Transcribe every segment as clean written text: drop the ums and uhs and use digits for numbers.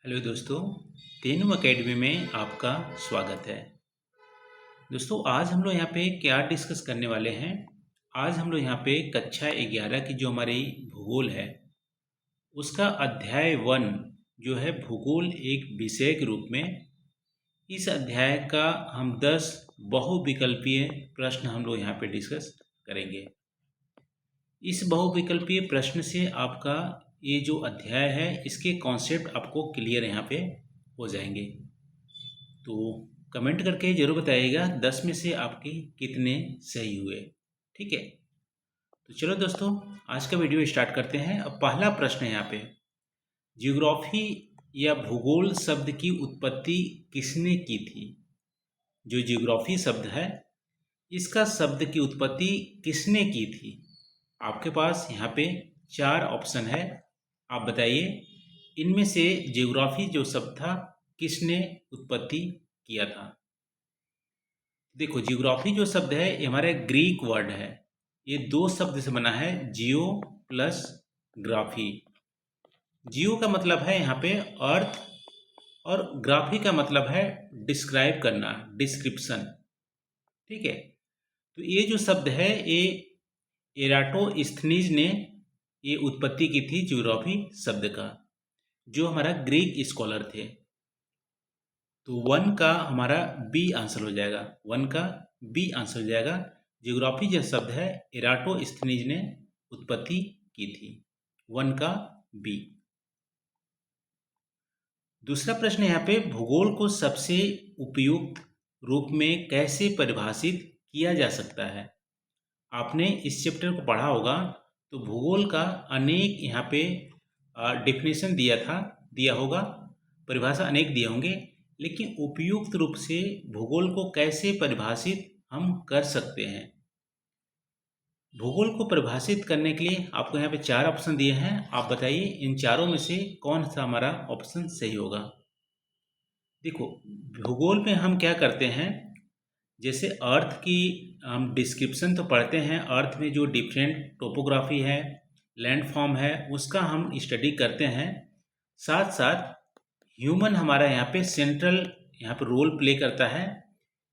Hello दोस्तों, तेनू academy में आपका स्वागत है। दोस्तों, आज हम लोग यहाँ पे क्या डिस्कस करने वाले हैं। आज हम लोग यहाँ पे कक्षा 11 की जो हमारी भूगोल है उसका अध्याय 1 जो है भूगोल एक विषय के रूप में, इस अध्याय का हम 10 बहुविकल्पीय प्रश्न हम लोग यहाँ पे डिस्कस करेंगे। इस बहुविकल्पीय प्रश्न से आपका ये जो अध्याय है इसके कॉन्सेप्ट आपको क्लियर यहाँ पे हो जाएंगे। तो कमेंट करके ज़रूर बताइएगा 10 में से आपके कितने सही हुए। ठीक है, तो चलो दोस्तों आज का वीडियो स्टार्ट करते हैं। अब पहला प्रश्न है यहाँ पे, जियोग्राफी या भूगोल शब्द की उत्पत्ति किसने की थी। जो जियोग्राफी शब्द है इसका शब्द की उत्पत्ति किसने की थी। आपके पास यहाँ पे 4 ऑप्शन है, आप बताइए इनमें से जियोग्राफी जो शब्द था किसने उत्पत्ति किया था। देखो, जियोग्राफी जो शब्द है ये हमारे ग्रीक वर्ड है, ये 2 शब्द से बना है, जियो प्लस ग्राफी। जियो का मतलब है यहाँ पे अर्थ और ग्राफी का मतलब है डिस्क्राइब करना, डिस्क्रिप्शन। ठीक है, तो ये जो शब्द है ये एराटोस्थनीज ने ये उत्पत्ति की थी जियोग्राफी शब्द का, जो हमारा ग्रीक स्कॉलर थे। तो 1 का हमारा बी आंसर हो जाएगा, 1 का बी आंसर हो जाएगा। जियोग्राफी जो शब्द है एराटोस्थनीज ने उत्पत्ति की थी, 1 का बी। दूसरा प्रश्न यहाँ पे, भूगोल को सबसे उपयुक्त रूप में कैसे परिभाषित किया जा सकता है। आपने इस चैप्टर को पढ़ा होगा तो भूगोल का अनेक यहाँ पे डेफिनेशन दिया होगा, परिभाषा अनेक दिए होंगे, लेकिन उपयुक्त रूप से भूगोल को कैसे परिभाषित हम कर सकते हैं। भूगोल को परिभाषित करने के लिए आपको यहाँ पे 4 ऑप्शन दिए हैं, आप बताइए इन चारों में से कौन सा हमारा ऑप्शन सही होगा। देखो, भूगोल में हम क्या करते हैं, जैसे अर्थ की हम डिस्क्रिप्शन तो पढ़ते हैं, अर्थ में जो डिफरेंट टोपोग्राफी है, लैंडफॉर्म है, उसका हम स्टडी करते हैं। साथ साथ ह्यूमन हमारा यहाँ पे सेंट्रल यहाँ पे रोल प्ले करता है।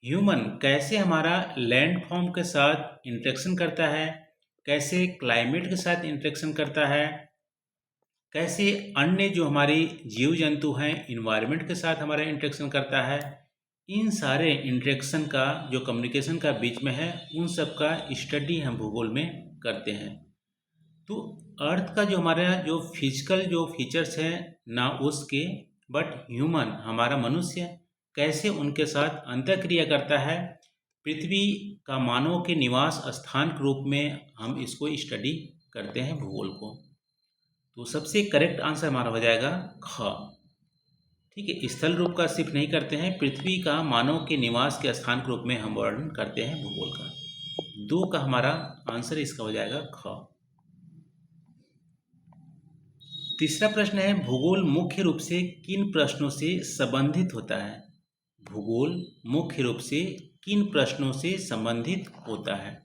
ह्यूमन कैसे हमारा लैंडफॉर्म के साथ इंटरेक्शन करता है, कैसे क्लाइमेट के साथ इंटरेक्शन करता है, कैसे अन्य जो हमारी जीव जंतु हैं इन्वायरमेंट के साथ हमारा इंटरेक्शन करता है। इन सारे इंटरेक्शन का जो कम्युनिकेशन का बीच में है उन सब का स्टडी हम भूगोल में करते हैं। तो अर्थ का जो हमारा जो फिजिकल जो फीचर्स हैं ना उसके, बट ह्यूमन हमारा मनुष्य कैसे उनके साथ अंतःक्रिया करता है, पृथ्वी का मानव के निवास स्थान के रूप में हम इसको स्टडी करते हैं भूगोल को। तो सबसे करेक्ट आंसर हमारा हो जाएगा ख। ठीक है, स्थल रूप का सिर्फ नहीं करते हैं, पृथ्वी का मानव के निवास के स्थान के रूप में हम वर्णन करते हैं भूगोल का। 2 का हमारा आंसर इसका हो जाएगा ख। तीसरा प्रश्न है, भूगोल मुख्य रूप से किन प्रश्नों से संबंधित होता है। भूगोल मुख्य रूप से किन प्रश्नों से संबंधित होता है।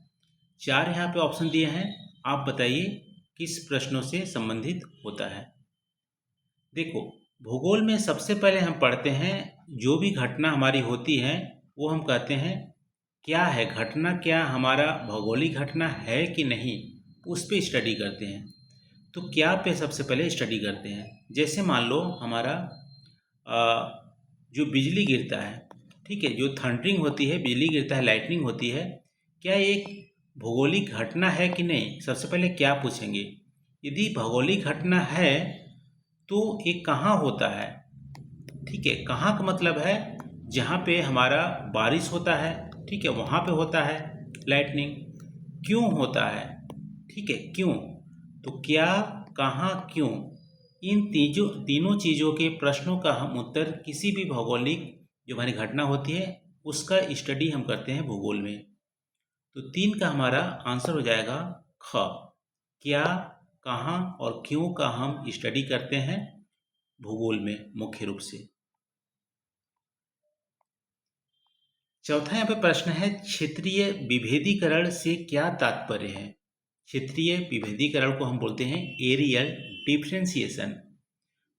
4 यहाँ पे ऑप्शन दिए हैं, आप बताइए किस प्रश्नों से संबंधित होता है। देखो, भूगोल में सबसे पहले हम पढ़ते हैं जो भी घटना हमारी होती है वो हम कहते हैं क्या है घटना, क्या हमारा भौगोलिक घटना है कि नहीं, उस पे स्टडी करते हैं। तो क्या पे सबसे पहले स्टडी करते हैं। जैसे मान लो हमारा जो बिजली गिरता है, ठीक है, जो थंडरिंग होती है, बिजली गिरता है, लाइटनिंग होती है, क्या एक भौगोलिक घटना है कि नहीं, सबसे पहले क्या पूछेंगे। यदि भौगोलिक घटना है तो ये कहाँ होता है। ठीक है, कहाँ का मतलब है जहाँ पे हमारा बारिश होता है, ठीक है, वहाँ पे होता है लाइटनिंग। क्यों होता है, ठीक है, क्यों, तो क्या, कहाँ, क्यों, इन तीनों चीज़ों के प्रश्नों का हम उत्तर किसी भी भौगोलिक जो हमारी घटना होती है उसका स्टडी हम करते हैं भूगोल में। तो 3 का हमारा आंसर हो जाएगा ख। क्या, कहाँ और क्यों का हम स्टडी करते हैं भूगोल में मुख्य रूप से। चौथा यहाँ पे प्रश्न है, क्षेत्रीय विभेदीकरण से क्या तात्पर्य है। क्षेत्रीय विभेदीकरण को हम बोलते हैं एरियल डिफरेंशिएशन।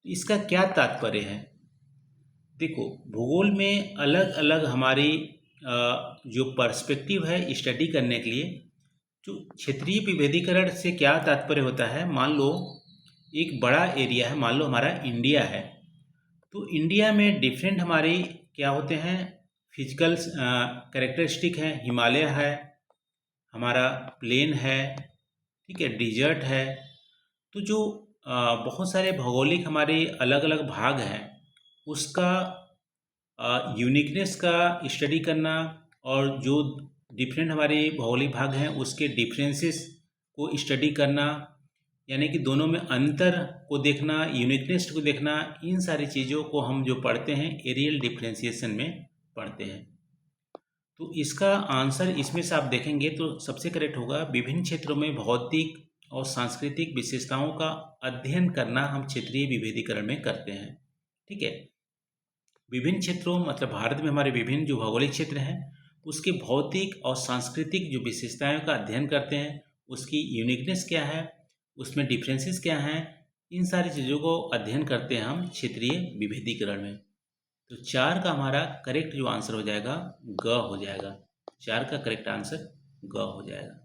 इसका क्या तात्पर्य है? देखो, भूगोल में अलग अलग हमारी जो पर्सपेक्टिव है स्टडी करने के लिए, जो क्षेत्रीय विभेदीकरण से क्या तात्पर्य होता है, मान लो एक बड़ा एरिया है, मान लो हमारा इंडिया है, तो इंडिया में डिफरेंट हमारी क्या होते हैं, फिजिकल कैरेक्टरिस्टिक है, हिमालय है, हमारा प्लेन है, ठीक है, डिजर्ट है। तो जो बहुत सारे भौगोलिक हमारे अलग अलग भाग हैं, उसका यूनिकनेस का स्टडी करना, और जो डिफरेंट हमारे भौगोलिक भाग हैं उसके डिफरेंसेस को स्टडी करना, यानी कि दोनों में अंतर को देखना, यूनिकनेस को देखना, इन सारी चीज़ों को हम जो पढ़ते हैं एरियल डिफरेंशिएशन में पढ़ते हैं। तो इसका आंसर इसमें से आप देखेंगे तो सबसे करेक्ट होगा, विभिन्न क्षेत्रों में भौतिक और सांस्कृतिक विशेषताओं का अध्ययन करना हम क्षेत्रीय विभेदीकरण में करते हैं। ठीक है, विभिन्न क्षेत्रों मतलब भारत में हमारे विभिन्न जो भौगोलिक क्षेत्र हैं उसके भौतिक और सांस्कृतिक जो विशेषताओं का अध्ययन करते हैं, उसकी यूनिकनेस क्या है, उसमें डिफरेंसेस क्या हैं, इन सारी चीज़ों को अध्ययन करते हैं हम क्षेत्रीय विभेदीकरण में। तो 4 का हमारा करेक्ट जो आंसर हो जाएगा ग हो जाएगा। 4 का करेक्ट आंसर ग हो जाएगा।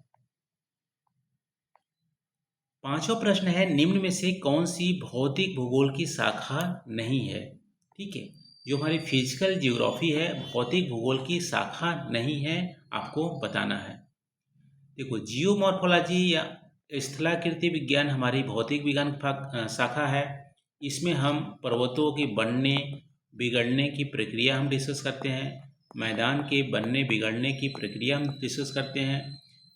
5वां प्रश्न है, निम्न में से कौन सी भौतिक भूगोल की शाखा नहीं है? ठीक है, जो हमारी फिजिकल ज्योग्राफी है, भौतिक भूगोल की शाखा नहीं है, आपको बताना है। देखो, जियोमॉर्फोलॉजी या स्थलाकृति विज्ञान हमारी भौतिक विज्ञान शाखा है। इसमें हम पर्वतों के बनने बिगड़ने की प्रक्रिया हम डिस्कस करते हैं, मैदान के बनने बिगड़ने की प्रक्रिया हम डिस्कस करते हैं,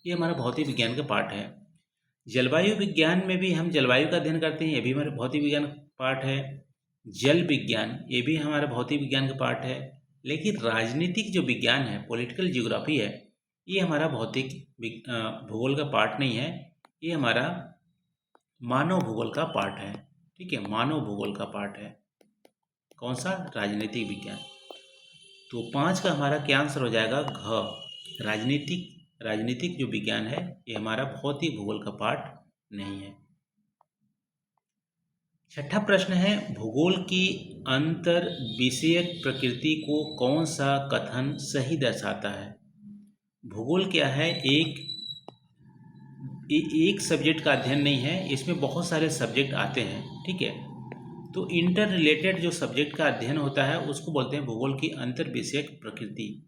ये हमारा भौतिक विज्ञान का पार्ट है। जलवायु विज्ञान में भी हम जलवायु का अध्ययन करते हैं, ये भी हमारे भौतिक विज्ञान पार्ट है। जल विज्ञान ये भी हमारा भौतिक विज्ञान का पार्ट है। लेकिन राजनीतिक जो विज्ञान है, पॉलिटिकल जियोग्राफी है, ये हमारा भौतिक भूगोल का पार्ट नहीं है, ये हमारा मानव भूगोल का पार्ट है। ठीक है, मानव भूगोल का पार्ट है। कौन सा? राजनीतिक विज्ञान। तो 5 का हमारा क्या आंसर हो जाएगा? घ। राजनीतिक जो विज्ञान है ये हमारा भौतिक भूगोल का पार्ट नहीं है। 6ठा प्रश्न है, भूगोल की अंतर विषयक प्रकृति को कौन सा कथन सही दर्शाता है? भूगोल क्या है? एक सब्जेक्ट का अध्ययन नहीं है, इसमें बहुत सारे सब्जेक्ट आते हैं। ठीक है, तो इंटर रिलेटेड जो सब्जेक्ट का अध्ययन होता है उसको बोलते हैं भूगोल की अंतर विषयक प्रकृति।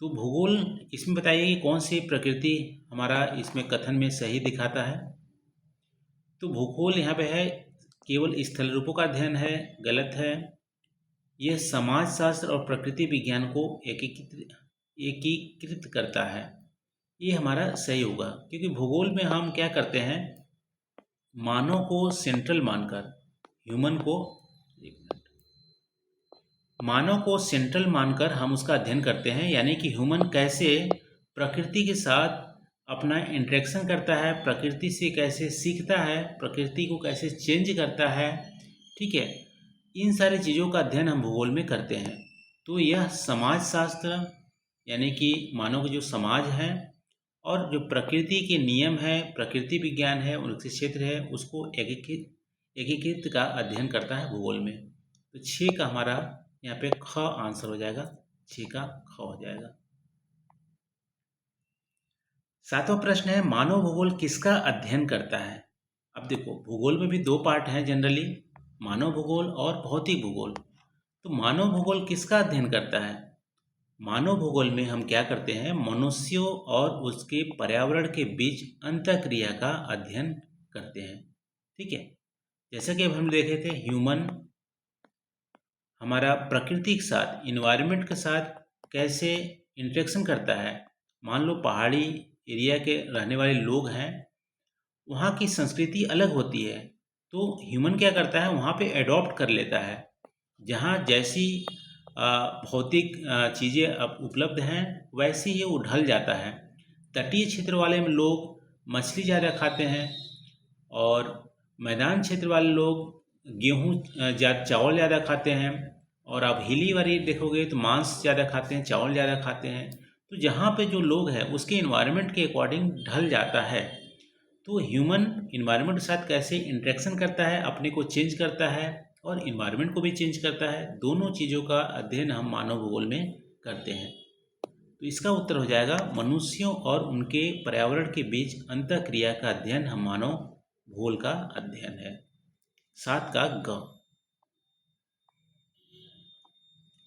तो भूगोल इसमें बताइए कि कौन सी प्रकृति हमारा इसमें कथन में सही दिखाता है? तो भूगोल यहाँ पे है केवल स्थल रूपों का अध्ययन है, गलत है। यह समाजशास्त्र और प्रकृति विज्ञान को एकीकृत करता है, ये हमारा सही होगा। क्योंकि भूगोल में हम क्या करते हैं, मानव को सेंट्रल मानकर मानव को सेंट्रल मानकर हम उसका अध्ययन करते हैं। यानी कि ह्यूमन कैसे प्रकृति के साथ अपना इंटरेक्शन करता है, प्रकृति से कैसे सीखता है, प्रकृति को कैसे चेंज करता है। ठीक है, इन सारी चीज़ों का अध्ययन हम भूगोल में करते हैं। तो यह समाजशास्त्र यानी कि मानव के जो समाज है और जो प्रकृति के नियम है, प्रकृति विज्ञान है, उनके क्षेत्र है, उसको एकीकृत का अध्ययन करता है भूगोल में। तो 6 का हमारा यहाँ पे ख आंसर हो जाएगा। 6 का ख हो जाएगा। 7वां प्रश्न है, मानव भूगोल किसका अध्ययन करता है? अब देखो, भूगोल में भी 2 पार्ट हैं जनरली, मानव भूगोल और भौतिक भूगोल। तो मानव भूगोल किसका अध्ययन करता है? मानव भूगोल में हम क्या करते हैं, मनुष्यों और उसके पर्यावरण के बीच अंतःक्रिया का अध्ययन करते हैं। ठीक है, जैसा कि अब हम देखे थे, ह्यूमन हमारा प्रकृति के साथ, इन्वायरमेंट के साथ कैसे इंटरेक्शन करता है। मान लो पहाड़ी एरिया के रहने वाले लोग हैं, वहाँ की संस्कृति अलग होती है, तो ह्यूमन क्या करता है, वहाँ पे एडॉप्ट कर लेता है। जहाँ जैसी भौतिक चीज़ें अब उपलब्ध हैं वैसे ही वो ढल जाता है। तटीय क्षेत्र वाले में लोग मछली ज़्यादा खाते हैं और मैदान क्षेत्र वाले लोग गेहूँ चावल ज़्यादा खाते हैं, और आप हिली वाली देखोगे तो मांस ज़्यादा खाते हैं, चावल ज़्यादा खाते हैं। तो जहाँ पे जो लोग हैं उसके इन्वायरमेंट के अकॉर्डिंग ढल जाता है। तो ह्यूमन इन्वायरमेंट के साथ कैसे इंटरेक्शन करता है, अपने को चेंज करता है और इन्वायरमेंट को भी चेंज करता है, दोनों चीज़ों का अध्ययन हम मानव भूगोल में करते हैं। तो इसका उत्तर हो जाएगा मनुष्यों और उनके पर्यावरण के बीच अंतःक्रिया का अध्ययन हम मानव भूगोल का अध्ययन है। 7 का ग।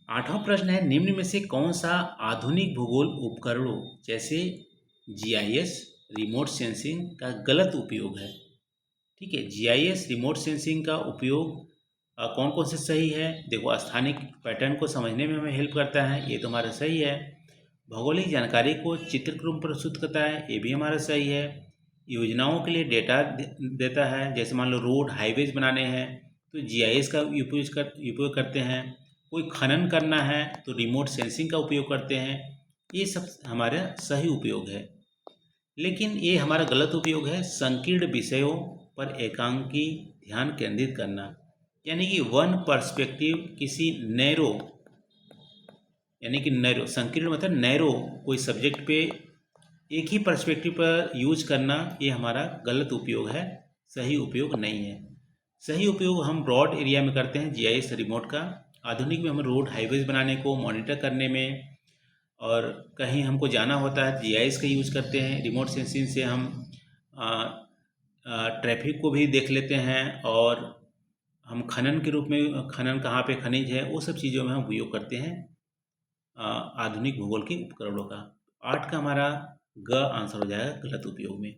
8वां प्रश्न है, निम्न में से कौन सा आधुनिक भूगोल उपकरणों जैसे जीआईएस, रिमोट सेंसिंग का गलत उपयोग है? ठीक है, जीआईएस, रिमोट सेंसिंग का उपयोग कौन कौन से सही है? देखो, स्थानिक पैटर्न को समझने में हमें हेल्प करता है, ये तो हमारा सही है। भौगोलिक जानकारी को चित्र के रूप में प्रस्तुत करता है, ये भी हमारा सही है। योजनाओं के लिए डेटा देता है, जैसे मान लो रोड हाईवेज बनाने हैं तो जीआईएस का उपयोग करते हैं। कोई खनन करना है तो रिमोट सेंसिंग का उपयोग करते हैं। ये सब हमारा सही उपयोग है। लेकिन ये हमारा गलत उपयोग है, संकीर्ण विषयों पर एकांकी ध्यान केंद्रित करना, यानी कि वन पर्सपेक्टिव किसी नैरो, यानी कि नैरो, संकीर्ण मतलब नैरो कोई सब्जेक्ट पे एक ही पर्सपेक्टिव पर यूज करना, ये हमारा गलत उपयोग है, सही उपयोग नहीं है। सही उपयोग हम ब्रॉड एरिया में करते हैं जीआईएस रिमोट का। आधुनिक में हम रोड हाईवेज बनाने को मॉनिटर करने में, और कहीं हमको जाना होता है जीआईएस का यूज़ करते हैं। रिमोट सेंसिंग से हम ट्रैफिक को भी देख लेते हैं, और हम खनन के रूप में, खनन कहाँ पे खनिज है, वो सब चीज़ों में हम उपयोग करते हैं आधुनिक भूगोल के उपकरणों का। 8 का हमारा ग आंसर हो जाएगा गलत उपयोग में।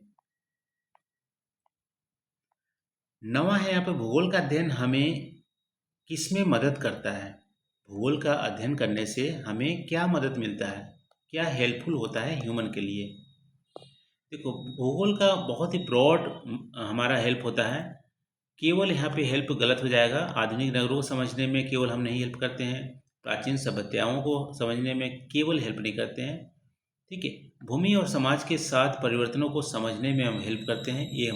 9वां है यहाँ पे, भूगोल का अध्ययन हमें किसमें मदद करता है? भूगोल का अध्ययन करने से हमें क्या मदद मिलता है, क्या हेल्पफुल होता है ह्यूमन के लिए? देखो, भूगोल का बहुत ही ब्रॉड हमारा हेल्प होता है। केवल यहाँ पे हेल्प गलत हो जाएगा। आधुनिक नगरों को समझने में केवल हम नहीं हेल्प करते हैं, प्राचीन सभ्यताओं को समझने में केवल हेल्प नहीं करते हैं। ठीक है, भूमि और समाज के साथ परिवर्तनों को समझने में हम हेल्प करते हैं। ये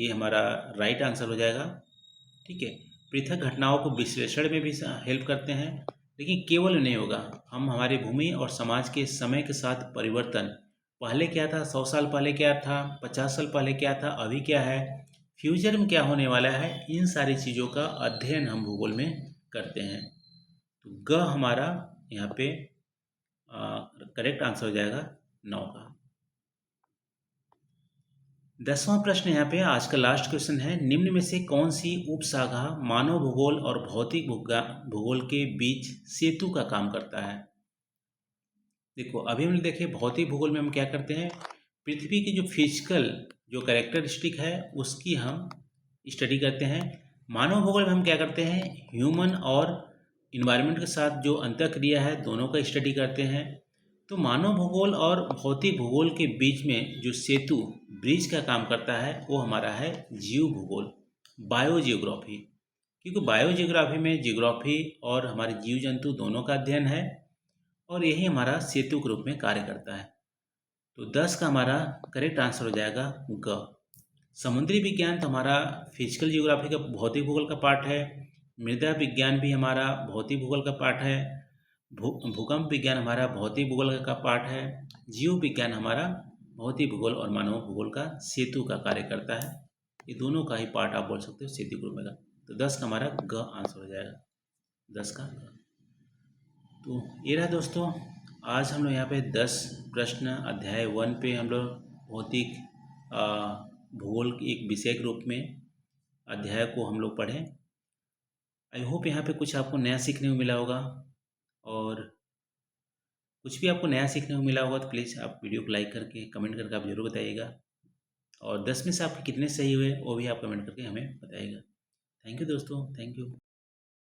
हमारा राइट आंसर हो जाएगा। ठीक है, पृथक घटनाओं को विश्लेषण में भी हेल्प करते हैं, लेकिन केवल नहीं होगा। हम हमारे भूमि और समाज के समय के साथ परिवर्तन, पहले क्या था, 100 साल पहले क्या था, 50 साल पहले क्या था, अभी क्या है, फ्यूचर में क्या होने वाला है, इन सारी चीज़ों का अध्ययन हम भूगोल में करते हैं। तो ग हमारा यहाँ पे करेक्ट आंसर हो जाएगा 9 का। 10वां प्रश्न यहाँ पे आज का लास्ट क्वेश्चन है, निम्न में से कौन सी उपशाखा मानव भूगोल और भौतिक भूगोल के बीच सेतु का काम करता है? देखो, अभी हमने देखे भौतिक भूगोल में हम क्या करते हैं, पृथ्वी की जो फिजिकल जो कैरेक्टरिस्टिक है उसकी हम स्टडी करते हैं। मानव भूगोल में हम क्या करते हैं, ह्यूमन और इन्वायरमेंट के साथ जो अंतःक्रिया है दोनों का स्टडी करते हैं। तो मानव भूगोल और भौतिक भूगोल के बीच में जो सेतु, ब्रिज का काम करता है, वो हमारा है जीव भूगोल, बायोजियोग्राफी। क्योंकि बायोजियोग्राफी में जियोग्राफी और हमारे जीव जंतु दोनों का अध्ययन है, और यही हमारा सेतु के रूप में कार्य करता है। तो 10 का हमारा करेक्ट आंसर हो जाएगा ग। समुद्री विज्ञान तो हमारा फिजिकल जियोग्राफी का, भौतिक भूगोल का पार्ट है। मृदा विज्ञान भी हमारा भौतिक भूगोल का पार्ट है। भूकंप विज्ञान हमारा भौतिक भूगोल का पार्ट है। जीव विज्ञान हमारा भौतिक भूगोल और मानव भूगोल का सेतु का कार्य करता है। ये दोनों का ही पार्ट आप बोल सकते हो सेतु ग्रुप में का। तो 10 का हमारा ग आंसर हो जाएगा, 10 का ग। तो ये रहा दोस्तों, आज हम लोग यहाँ पे 10 प्रश्न अध्याय 1 पे हम लोग भौतिक भूगोल के एक विषय के रूप में अध्याय को हम लोग पढ़ें। आई होप यहाँ पे कुछ आपको नया सीखने को मिला होगा, और कुछ भी आपको नया सीखने को मिला होगा तो प्लीज़ आप वीडियो को लाइक करके कमेंट करके आप ज़रूर बताइएगा, और 10 में से आपके कितने सही हुए वो भी आप कमेंट करके हमें बताइएगा। थैंक यू दोस्तों, थैंक यू।